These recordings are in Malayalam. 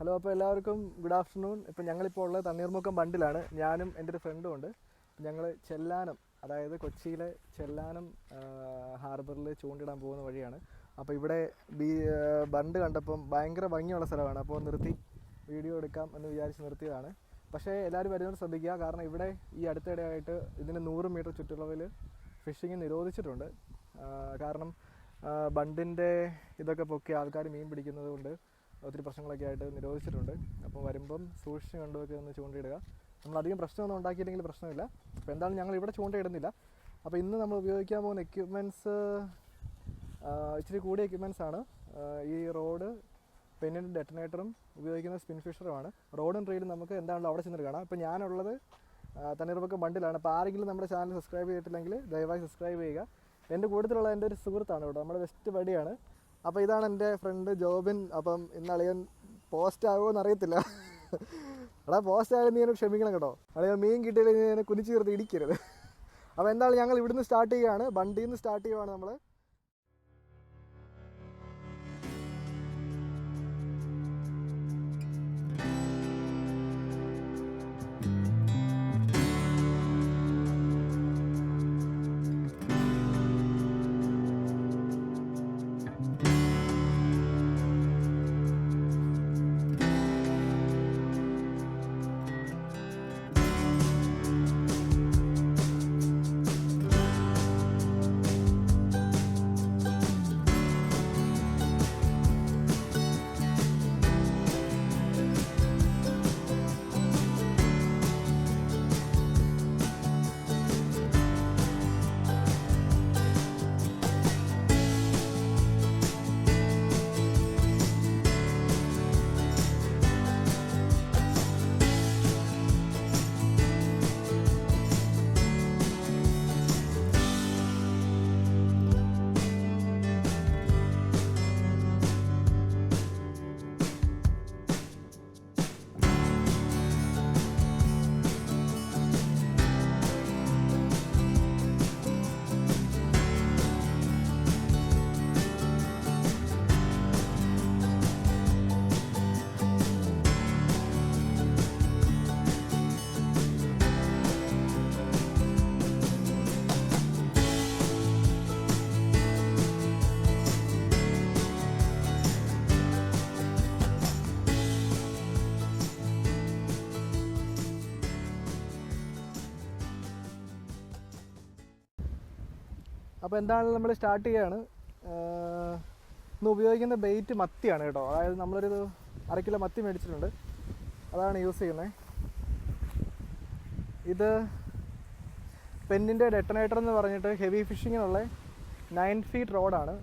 ഹലോ, അപ്പോൾ എല്ലാവർക്കും ഗുഡ് ആഫ്റ്റർനൂൺ. ഇപ്പോൾ ഞങ്ങളിപ്പോൾ ഉള്ളത് തണ്ണീർമുക്കം ബണ്ടിലാണ്. ഞാനും എൻ്റെ ഒരു ഫ്രണ്ടും ഉണ്ട്. ഞങ്ങൾ ചെല്ലാനം, അതായത് കൊച്ചിയിലെ ചെല്ലാനം ഹാർബറിൽ ചൂണ്ടിടാൻ പോകുന്ന വഴിയാണ്. അപ്പോൾ ഇവിടെ ബണ്ട് കണ്ടപ്പം ഭയങ്കര ഭംഗിയുള്ള സ്ഥലമാണ്. അപ്പോൾ നിർത്തി വീഡിയോ എടുക്കാം എന്ന് വിചാരിച്ച് നിർത്തിയതാണ്. പക്ഷേ എല്ലാവരും വരുന്നത് ശ്രദ്ധിക്കുക, കാരണം ഇവിടെ ഈ അടുത്തിടെയായിട്ട് ഇതിന് 100 മീറ്റർ ചുറ്റളവിൽ ഫിഷിങ് നിരോധിച്ചിട്ടുണ്ട്. കാരണം ബണ്ടിൻ്റെ ഇതൊക്കെ പൊക്കി ആൾക്കാർ മീൻ പിടിക്കുന്നത് കൊണ്ട് ഒത്തിരി പ്രശ്നങ്ങളൊക്കെ ആയിട്ട് നിരോധിച്ചിട്ടുണ്ട്. അപ്പോൾ വരുമ്പം സൂക്ഷിച്ച് കണ്ടുമൊക്കെ ഒന്ന് ചൂണ്ടയിടുക. നമ്മളധികം പ്രശ്നമൊന്നും ഉണ്ടാക്കിയില്ലെങ്കിൽ പ്രശ്നമില്ല. അപ്പോൾ എന്തായാലും ഞങ്ങൾ ഇവിടെ ചൂണ്ടയിടുന്നില്ല. അപ്പോൾ ഇന്ന് നമ്മൾ ഉപയോഗിക്കാൻ പോകുന്ന എക്യുപ്മെൻറ്റ്സ് ഇച്ചിരി കൂടിയ എക്യുപ്മെൻറ്റ്സാണ്. ഈ റോഡ് പെന്നിൻ്റെ ഡെറ്റനേറ്ററും ഉപയോഗിക്കുന്ന സ്പിൻ ഫിഷറുമാണ്. റോഡും റീലും നമുക്ക് എന്താണല്ലോ അവിടെ ചെന്നിട്ട് കാണാം. ഇപ്പോൾ ഞാനുള്ളത് തണ്ണീർമുക്കം ബണ്ടിലാണ്. അപ്പോൾ ആരെങ്കിലും നമ്മുടെ ചാനൽ സബ്സ്ക്രൈബ് ചെയ്തിട്ടില്ലെങ്കിൽ ദയവായി സബ്സ്ക്രൈബ് ചെയ്യുക. എൻ്റെ കൂട്ടത്തിലുള്ള എൻ്റെ ഒരു സുഹൃത്താണ് ഇവിടെ, നമ്മുടെ ബെസ്റ്റ് ബഡിയാണ്. അപ്പോൾ ഇതാണ് എൻ്റെ ഫ്രണ്ട് ജോബിൻ. അപ്പം ഇന്ന് അളിയൻ പോസ്റ്റ് ആകുമോ എന്നറിയത്തില്ല. എടാ, പോസ്റ്റ് ആയാലും നീ എന്നെ ക്ഷമിക്കണം കേട്ടോ. അളിയൻ മീൻ കിട്ടിയില്ലെങ്കിൽ നീ എന്നെ കുനിച്ച് ചേർത്ത് ഇടിക്കരുത്. അപ്പോൾ എന്തായാലും ഞങ്ങൾ ഇവിടുന്ന് സ്റ്റാർട്ട് ചെയ്യുകയാണ്, ബണ്ടിയിൽ നിന്ന് സ്റ്റാർട്ട് ചെയ്യുകയാണ് നമ്മൾ. അപ്പോൾ എന്താണെങ്കിലും നമ്മൾ സ്റ്റാർട്ട് ചെയ്യുകയാണ്. ഇന്ന് ഉപയോഗിക്കുന്ന ബെയ്റ്റ് മത്തിയാണ് കേട്ടോ. അതായത് നമ്മളൊരു 1/2 കിലോ മത്തി മേടിച്ചിട്ടുണ്ട്, അതാണ് യൂസ് ചെയ്യുന്നത്. ഇത് പെന്നിൻ്റെ ഡെറ്റനേറ്റർ എന്ന് പറഞ്ഞിട്ട് ഹെവി ഫിഷിങ്ങിനുള്ള 9 ഫീറ്റ് റോഡാണ്.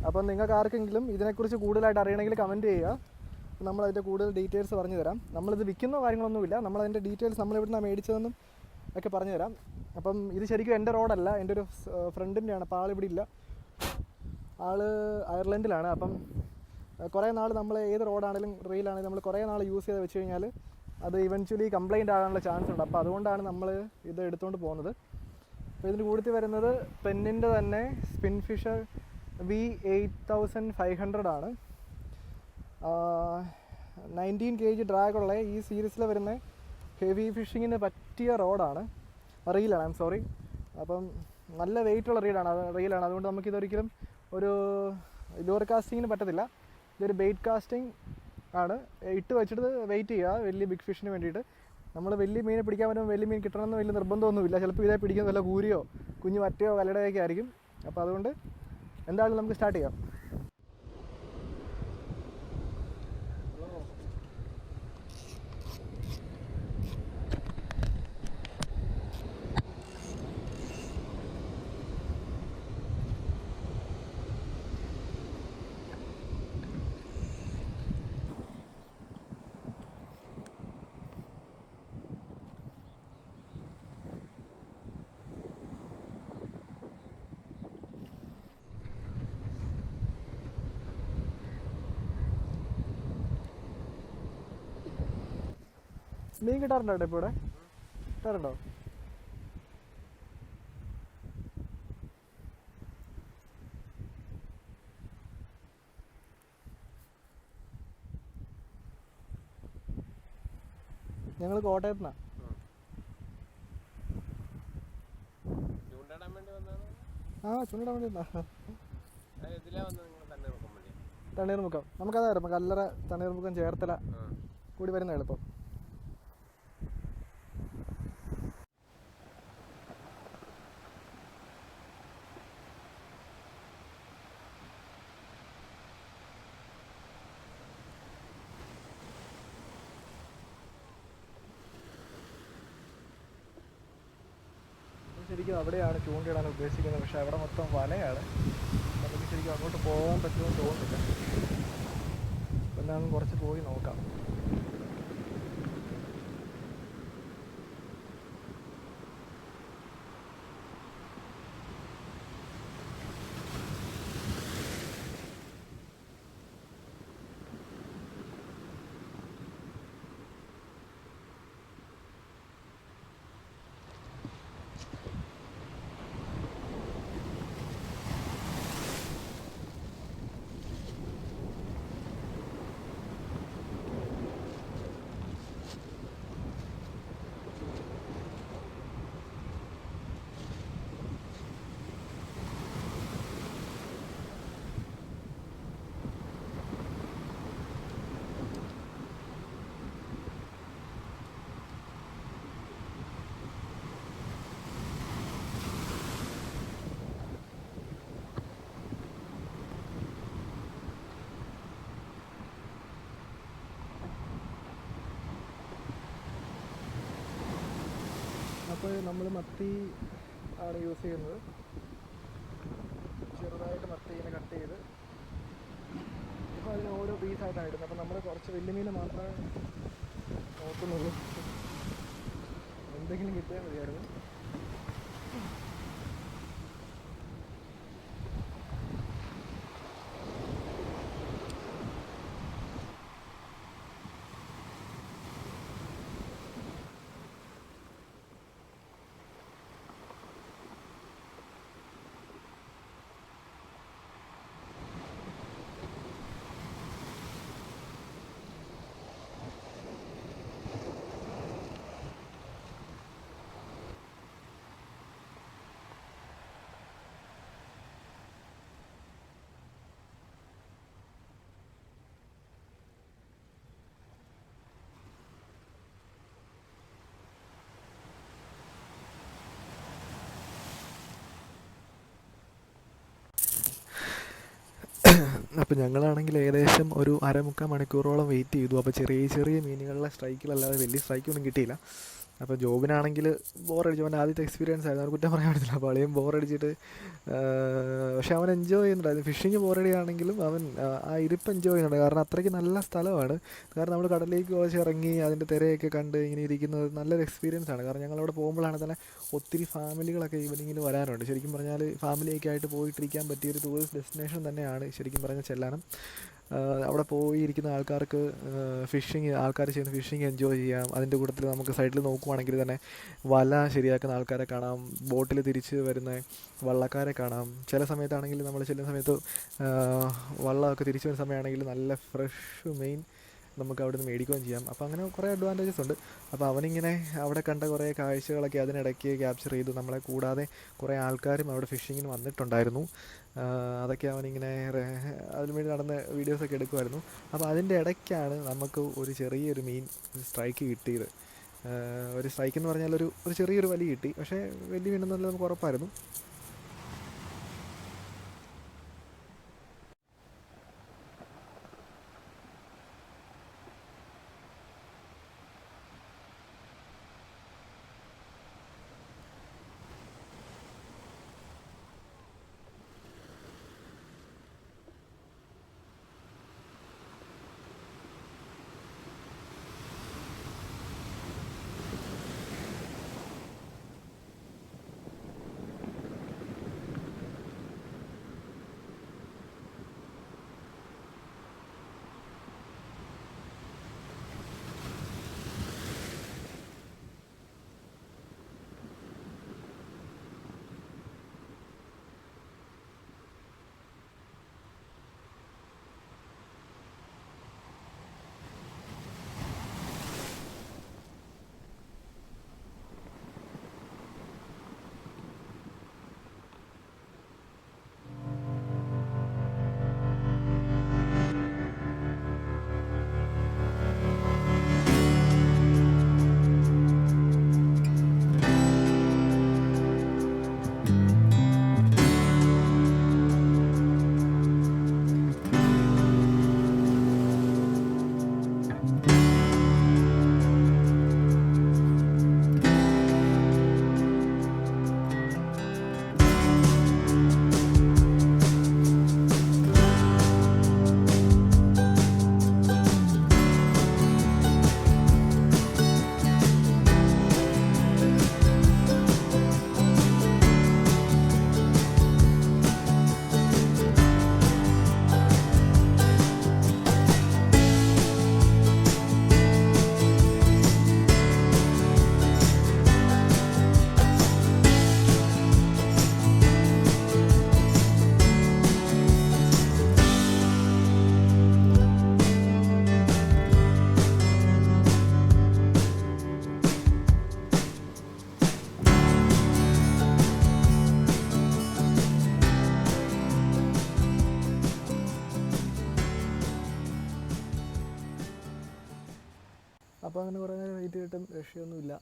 അപ്പം നിങ്ങൾക്ക് ആർക്കെങ്കിലും ഇതിനെക്കുറിച്ച് കൂടുതലായിട്ട് അറിയണമെങ്കിൽ കമൻറ്റ് ചെയ്യുക. നമ്മളതിൻ്റെ കൂടുതൽ ഡീറ്റെയിൽസ് പറഞ്ഞു തരാം. നമ്മളിത് വിൽക്കുന്ന കാര്യങ്ങളൊന്നുമില്ല, നമ്മളതിൻ്റെ ഡീറ്റെയിൽസ് നമ്മളിവിടുന്ന് മേടിച്ചതെന്നും ഒക്കെ പറഞ്ഞു തരാം. അപ്പം ഇത് ശരിക്കും എൻ്റെ റോഡല്ല, എൻ്റെ ഒരു ഫ്രണ്ടിൻ്റെയാണ്. അപ്പോൾ ആളിവിടെ ഇല്ല, ആൾ അയർലൻഡിലാണ്. അപ്പം കുറേ നാൾ നമ്മൾ ഏത് റോഡാണെങ്കിലും റീലാണെങ്കിലും നമ്മൾ കുറേ നാൾ യൂസ് ചെയ്ത് വെച്ച് കഴിഞ്ഞാൽ അത് ഇവൻച്വലി കംപ്ലൈൻറ്റ് ആകാനുള്ള ചാൻസ് ഉണ്ട്. അപ്പോൾ അതുകൊണ്ടാണ് നമ്മൾ ഇത് എടുത്തുകൊണ്ട് പോകുന്നത്. അപ്പോൾ ഇതിന് കൂടുതൽ വരുന്നത് പെന്നിൻ്റെ തന്നെ സ്പിൻ ഫിഷർ V8500 ആണ്. 19 kg ഡ്രാഗുള്ള ഈ സീരീസിൽ വരുന്ന ഹെവി ഫിഷിങ്ങിന് പറ്റിയ റോഡാണ്, റീലാണ്, സോറി. അപ്പം നല്ല വെയിറ്റുള്ള റീലാണ്. അതുകൊണ്ട് നമുക്കിതൊരിക്കലും ഒരു ലൂർ കാസ്റ്റിങ്ങിന് പറ്റത്തില്ല. ഇതൊരു ബെയ്റ്റ് കാസ്റ്റിംഗ് ആണ്. ഇട്ട് വെച്ചിട്ട് വെയിറ്റ് ചെയ്യുക വലിയ ബിഗ് ഫിഷിന് വേണ്ടിയിട്ട്. നമ്മൾ വലിയ മീനെ പിടിക്കാൻ പറ്റുമ്പോൾ വലിയ മീൻ കിട്ടണമെന്ന് വലിയ നിർബന്ധമൊന്നുമില്ല. ചിലപ്പോൾ ഇതേ പിടിക്കുന്ന വല്ല കൂരിയോ കുഞ്ഞു വറ്റയോ കലടയൊക്കെ ആയിരിക്കും. അപ്പോൾ അതുകൊണ്ട് എന്തായാലും നമുക്ക് സ്റ്റാർട്ട് ചെയ്യാം. മീൻ കിട്ടാറുണ്ടോ ഇപ്പോൾ ഇവിടെ? കിട്ടാറുണ്ടോ? ഞങ്ങൾ കോട്ടയത്തുനിന്നാണ്. ചൂണ്ടിടാൻ വേണ്ടി വന്നാ. തണ്ണീർമുക്കം നമുക്കതായിരുന്നു കല്ലറ തണ്ണീർമുക്കം ചേർത്തല കൂടി വരുന്ന എളുപ്പം. ശരിക്കും അവിടെയാണ് ചൂണ്ടിടാൻ ഉദ്ദേശിക്കുന്നത്. പക്ഷെ അവിടെ മൊത്തം വലയാണ്. നമുക്ക് ശരിക്കും അങ്ങോട്ട് പോകാൻ പറ്റുമെന്ന് തോന്നുന്നില്ല. അപ്പം ഞാൻ കുറച്ച് പോയി നോക്കാം. അപ്പോൾ നമ്മൾ മത്തി ആണ് യൂസ് ചെയ്യുന്നത്. ചെറുതായിട്ട് മത്തി ഇങ്ങനെ കട്ട് ചെയ്ത് ഇപ്പോൾ അതിന് ഓരോ പീസായിട്ടാണ് ഇടുന്നത്. അപ്പോൾ നമ്മൾ കുറച്ച് വലിയ മീൻ മാത്രമേ നോക്കുന്നുള്ളൂ. എന്തെങ്കിലും കിട്ടിയാൽ മതിയായിരുന്നു. അപ്പോൾ ഞങ്ങളാണെങ്കിൽ ഏകദേശം ഒരു അരമുക്കാൽ മണിക്കൂറോളം വെയിറ്റ് ചെയ്തു. അപ്പോൾ ചെറിയ ചെറിയ മീനുകളിലെ സ്ട്രൈക്കിലല്ലാതെ വലിയ സ്ട്രൈക്കൊന്നും കിട്ടിയില്ല. അപ്പോൾ ജോബിനാണെങ്കിൽ ബോറടിച്ചു. അവൻ്റെ ആദ്യത്തെ എക്സ്പീരിയൻസ് ആയിരുന്നു, അവൻ കുറ്റം പറയാൻ പറ്റില്ല. അപ്പോൾ അളിയും ബോറടിച്ചിട്ട്, പക്ഷെ അവൻ എൻജോയ് ചെയ്യുന്നുണ്ടായിരുന്നു. ഫിഷിങ് ബോറടിയാണെങ്കിലും അവൻ ആ ഇരിപ്പ് എൻജോയ് ചെയ്യുന്നുണ്ട്. കാരണം അത്രയ്ക്ക് നല്ല സ്ഥലമാണ്. കാരണം നമ്മൾ കടലിലേക്ക് കുറച്ച് ഇറങ്ങി അതിൻ്റെ തിരയൊക്കെ കണ്ട് ഇങ്ങനെ ഇരിക്കുന്നത് നല്ലൊരു എക്സ്പീരിയൻസ് ആണ്. കാരണം ഞങ്ങളവിടെ പോകുമ്പോഴാണ് തന്നെ ഒത്തിരി ഫാമിലികളൊക്കെ ഈവനിങ്ങിൽ വരാറുണ്ട്. ശരിക്കും പറഞ്ഞാൽ ഫാമിലിയൊക്കെ ആയിട്ട് പോയിട്ടിരിക്കാൻ പറ്റിയൊരു ടൂറിസ്റ്റ് ഡെസ്റ്റിനേഷൻ തന്നെയാണ് ശരിക്കും പറഞ്ഞാൽ ചെല്ലാനം. അവിടെ പോയിരിക്കുന്ന ആൾക്കാർക്ക് ആൾക്കാർ ചെയ്യുന്ന ഫിഷിങ് എൻജോയ് ചെയ്യാം. അതിൻ്റെ കൂട്ടത്തിൽ നമുക്ക് സൈഡിൽ നോക്കുവാണെങ്കിൽ തന്നെ വല ശരിയാക്കുന്ന ആൾക്കാരെ കാണാം, ബോട്ടിൽ തിരിച്ച് വരുന്ന വള്ളക്കാരെ കാണാം. ചില സമയത്താണെങ്കിൽ നമ്മൾ ചെല്ലുന്ന സമയത്ത് വള്ളമൊക്കെ തിരിച്ചു വരുന്ന സമയമാണെങ്കിൽ നല്ല ഫ്രഷ് മീൻ നമുക്ക് അവിടെ നിന്ന് മേടിക്കുകയും ചെയ്യാം. അപ്പോൾ അങ്ങനെ കുറേ അഡ്വാൻറ്റേജസ് ഉണ്ട്. അപ്പോൾ അവനിങ്ങനെ അവിടെ കണ്ട കുറേ കാഴ്ചകളൊക്കെ അതിനിടയ്ക്ക് ക്യാപ്ചർ ചെയ്തു. നമ്മളെ കൂടാതെ കുറേ ആൾക്കാരും അവിടെ ഫിഷിങ്ങിന് വന്നിട്ടുണ്ടായിരുന്നു. അതൊക്കെ അവനിങ്ങനെ അതിന് വേണ്ടി നടന്ന വീഡിയോസൊക്കെ എടുക്കുമായിരുന്നു. അപ്പോൾ അതിൻ്റെ ഇടയ്ക്കാണ് നമുക്ക് ഒരു ചെറിയൊരു മീൻ സ്ട്രൈക്ക് കിട്ടിയത്. ഒരു സ്ട്രൈക്ക് എന്ന് പറഞ്ഞാൽ ഒരു ചെറിയൊരു വലി കിട്ടി. പക്ഷേ വലിയ മീനൊന്നുമല്ല, നമുക്ക് ഉറപ്പായിരുന്നു. അപ്പോൾ അങ്ങനെ കുറേ നേരം വെയിറ്റ് ചെയ്തിട്ടും രക്ഷയൊന്നുമില്ല.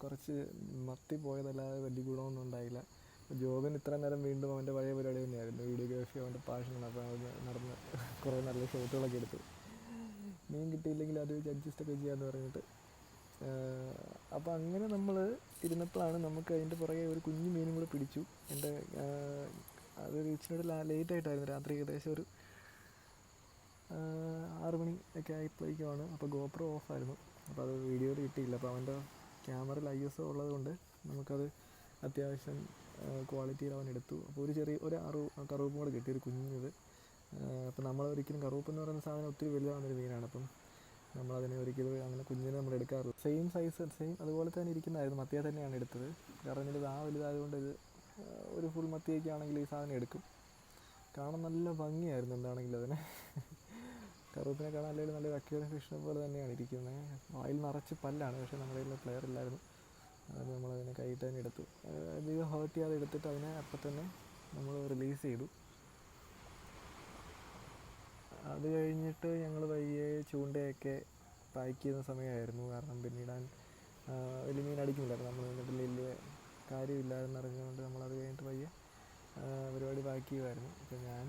കുറച്ച് മത്തി പോയതല്ലാതെ വലിയ ഗുണമൊന്നും ഉണ്ടായില്ല. ജോബിന് ഇത്ര നേരം വീണ്ടും അവൻ്റെ പഴയ പരിപാടി തന്നെയായിരുന്നു, വീഡിയോഗ്രാഫി അവൻ്റെ പാഷനാണ്. അപ്പോൾ അത് നടന്ന് കുറേ നല്ല ഷോട്ടുകളൊക്കെ എടുത്തു. മീൻ കിട്ടിയില്ലെങ്കിൽ അത് വെച്ച് അഡ്ജസ്റ്റൊക്കെ ചെയ്യാമെന്ന് പറഞ്ഞിട്ട് അപ്പോൾ അങ്ങനെ നമ്മൾ ഇരുന്നപ്പോഴാണ് നമുക്ക് അതിൻ്റെ പുറകെ ഒരു കുഞ്ഞു മീനും കൂടെ പിടിച്ചു. എൻ്റെ അതൊരു ഇച്ചിരി ലേറ്റായിട്ടായിരുന്നു, രാത്രി ഏകദേശം ഒരു 6 മണി ഒക്കെ ആയപ്പോഴേക്കുമാണ്. അപ്പോൾ ഗോപ്രോ ഓഫായിരുന്നു, അപ്പോൾ അത് വീഡിയോയിൽ കിട്ടിയില്ല. അപ്പോൾ അവൻ്റെ ക്യാമറയിൽ ISO ഉള്ളത് കൊണ്ട് നമുക്കത് അത്യാവശ്യം ക്വാളിറ്റിയിൽ അവൻ എടുത്തു. അപ്പോൾ ഒരു കറുപ്പും കൂടെ കിട്ടി, ഒരു കുഞ്ഞത്. അപ്പോൾ നമ്മളൊരിക്കലും കറുപ്പ് എന്ന് പറയുന്ന സാധനം ഒത്തിരി വലുതാവുന്നൊരു മീനാണ്. അപ്പം നമ്മളതിനെ ഒരിക്കലും അങ്ങനെ കുഞ്ഞിനെ നമ്മൾ എടുക്കാറില്ല. സെയിം സൈസ് അതുപോലെ തന്നെ ഇരിക്കുന്നതായിരുന്നു, മത്തിയെ തന്നെയാണ് എടുത്തത്. കാരണം ഇത് വലുതായതുകൊണ്ട് ഇത് ഒരു ഫുൾ മത്തിയൊക്കെ ആണെങ്കിൽ ഈ സാധനം എടുക്കും. കാണാൻ നല്ല ഭംഗിയായിരുന്നു എന്താണെങ്കിലും അതിനെ. കറുപ്പിനെ കാണാൻ അല്ലെങ്കിൽ നല്ല അക്വേറിയം ഫിഷിനെ പോലെ തന്നെയാണ് ഇരിക്കുന്നത്. വായിൽ നിറച്ച് പല്ലാണ്, പക്ഷേ നമ്മുടെ കയ്യിൽ പ്ലെയർ ഇല്ലായിരുന്നു. അത് നമ്മളതിനെ കൈയിട്ട് തന്നെ എടുത്തു. അധികം ഹേർട്ട് ചെയ്യാതെ എടുത്തിട്ട് അതിനെ അപ്പം തന്നെ നമ്മൾ റിലീസ് ചെയ്തു. അത് കഴിഞ്ഞിട്ട് ഞങ്ങൾ പയ്യെ ചൂണ്ടയൊക്കെ പാക്ക് ചെയ്യുന്ന സമയമായിരുന്നു. കാരണം പിന്നീടാൻ വലിയ മീൻ അടിക്കുന്നില്ലായിരുന്നു, നമ്മൾ എന്നിട്ട് വലിയ കാര്യമില്ലാതെന്ന് അറിഞ്ഞുകൊണ്ട് നമ്മളത് കഴിഞ്ഞിട്ട് പയ്യെ പരിപാടി പാക്ക് ചെയ്യുമായിരുന്നു. അപ്പോൾ ഞാൻ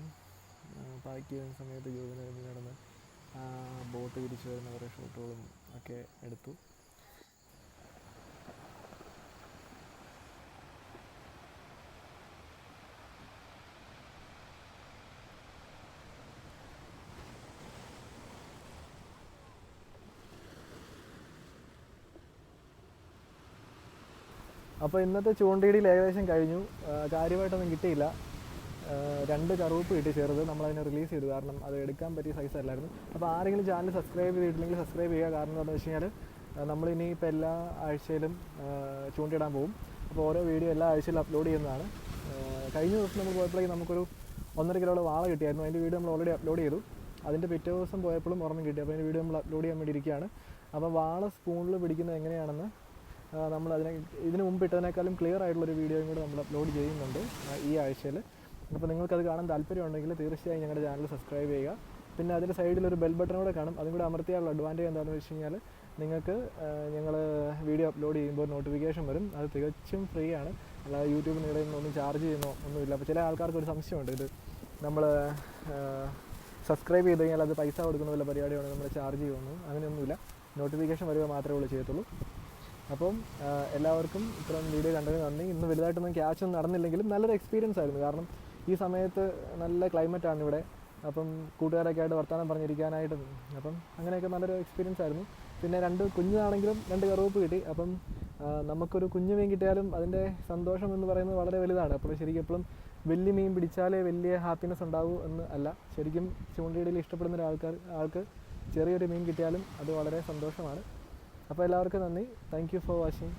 പാക്ക് ചെയ്യുന്ന സമയത്ത് ജോബിന് കഴിഞ്ഞ് നടന്ന് ബോട്ട് തിരിച്ചു വരുന്ന കുറേ ഷോട്ടുകളും ഒക്കെ എടുത്തു. അപ്പോൾ ഇന്നത്തെ ചൂണ്ടയിടിയിൽ ഏകദേശം കഴിഞ്ഞു. കാര്യമായിട്ടൊന്നും കിട്ടിയില്ല. 2 കറുപ്പ് കിട്ടി ചെറുത്, നമ്മളതിനെ റിലീസ് ചെയ്തു. കാരണം അത് എടുക്കാൻ പറ്റിയ സൈസ് അല്ലായിരുന്നു. അപ്പോൾ ആരെങ്കിലും ചാനൽ സബ്സ്ക്രൈബ് ചെയ്തിട്ടില്ലെങ്കിൽ സബ്സ്ക്രൈബ് ചെയ്യുക. കാരണം എന്താണെന്ന് വെച്ച് കഴിഞ്ഞാൽ നമ്മളിനി ഇപ്പോൾ എല്ലാ ആഴ്ചയിലും ചൂണ്ടയിടാൻ പോകും. അപ്പോൾ ഓരോ വീഡിയോ എല്ലാ ആഴ്ചയിലും അപ്ലോഡ് ചെയ്യുന്നതാണ്. കഴിഞ്ഞ ദിവസം നമ്മൾ പോയപ്പോഴേക്കും നമുക്കൊരു 1.5 കിലോയുടെ വാള കിട്ടിയായിരുന്നു. അതിൻ്റെ വീഡിയോ നമ്മൾ ഓൾറെഡി അപ്ലോഡ് ചെയ്തു. അതിൻ്റെ പിറ്റേ ദിവസം പോയപ്പോഴും ഒരെണ്ണം കിട്ടി. അപ്പോൾ അതിൻ്റെ വീഡിയോ നമ്മൾ അപ്ലോഡ് ചെയ്യാൻ വേണ്ടി ഇരിക്കുകയാണ്. അപ്പോൾ വാള സ്പൂണിൽ പിടിക്കുന്നത് എങ്ങനെയാണെന്ന് ഇതിന് മുമ്പ് ഇട്ടതിനേക്കാളും ക്ലിയർ ആയിട്ടുള്ളൊരു വീഡിയോയും കൂടെ നമ്മൾ അപ്ലോഡ് ചെയ്യുന്നുണ്ട് ഈ ആഴ്ചയിൽ. അപ്പോൾ നിങ്ങൾക്കത് കാണാൻ താല്പര്യമുണ്ടെങ്കിൽ തീർച്ചയായും ഞങ്ങളുടെ ചാനൽ സബ്സ്ക്രൈബ് ചെയ്യുക. പിന്നെ അതിൻ്റെ സൈഡിലൊരു ബെൽ ബട്ടൺ കൂടെ കാണും, അതും കൂടെ അമർത്തിയാലുള്ള അഡ്വാൻറ്റേജ് എന്താണെന്ന് വെച്ച് കഴിഞ്ഞാൽ നിങ്ങൾക്ക് ഞങ്ങൾ വീഡിയോ അപ്ലോഡ് ചെയ്യുമ്പോൾ നോട്ടിഫിക്കേഷൻ വരും. അത് തികച്ചും ഫ്രീ ആണ്, അല്ലാതെ യൂട്യൂബിന് ഇടയിൽ നിന്നൊന്നും ചാർജ് ചെയ്യുന്നോ ഒന്നുമില്ല. അപ്പോൾ ചില ആൾക്കാർക്ക് ഒരു സംശയമുണ്ട്, ഇത് നമ്മൾ സബ്സ്ക്രൈബ് ചെയ്ത് കഴിഞ്ഞാൽ അത് പൈസ കൊടുക്കുന്ന വല്ല പരിപാടിയാണ് നമ്മൾ ചാർജ് ചെയ്യുമെന്ന്. അങ്ങനെയൊന്നുമില്ല, നോട്ടിഫിക്കേഷൻ വരിക മാത്രമേ ഉള്ളൂ ചെയ്യത്തുള്ളൂ. അപ്പം എല്ലാവർക്കും ഇത്രയും വീഡിയോ കണ്ടതിന് നന്ദി. ഇന്ന് വലുതായിട്ടൊന്നും ക്യാച്ചൊന്നും നടന്നില്ലെങ്കിലും നല്ലൊരു എക്സ്പീരിയൻസ് ആയിരുന്നു. കാരണം ഈ സമയത്ത് നല്ല ക്ലൈമറ്റാണ് ഇവിടെ. അപ്പം കൂട്ടുകാരൊക്കെ ആയിട്ട് വർത്തമാനം പറഞ്ഞിരിക്കാനായിട്ടും അപ്പം അങ്ങനെയൊക്കെ നല്ലൊരു എക്സ്പീരിയൻസ് ആയിരുന്നു. പിന്നെ 2 കുഞ്ഞാണെങ്കിലും 2 കറുപ്പ് കിട്ടി. അപ്പം നമുക്കൊരു കുഞ്ഞു മീൻ കിട്ടിയാലും അതിൻ്റെ സന്തോഷം എന്ന് പറയുന്നത് വളരെ വലുതാണ്. അപ്പോൾ ശരിക്കും എപ്പോഴും വലിയ മീൻ പിടിച്ചാലേ വലിയ ഹാപ്പിനെസ് ഉണ്ടാവൂ എന്ന് അല്ല. ശരിക്കും ചൂണ്ടയിടയിൽ ഇഷ്ടപ്പെടുന്ന ആൾക്ക് ചെറിയൊരു മീൻ കിട്ടിയാലും അത് വളരെ സന്തോഷമാണ്. അപ്പോൾ എല്ലാവർക്കും നന്ദി. Thank you for watching.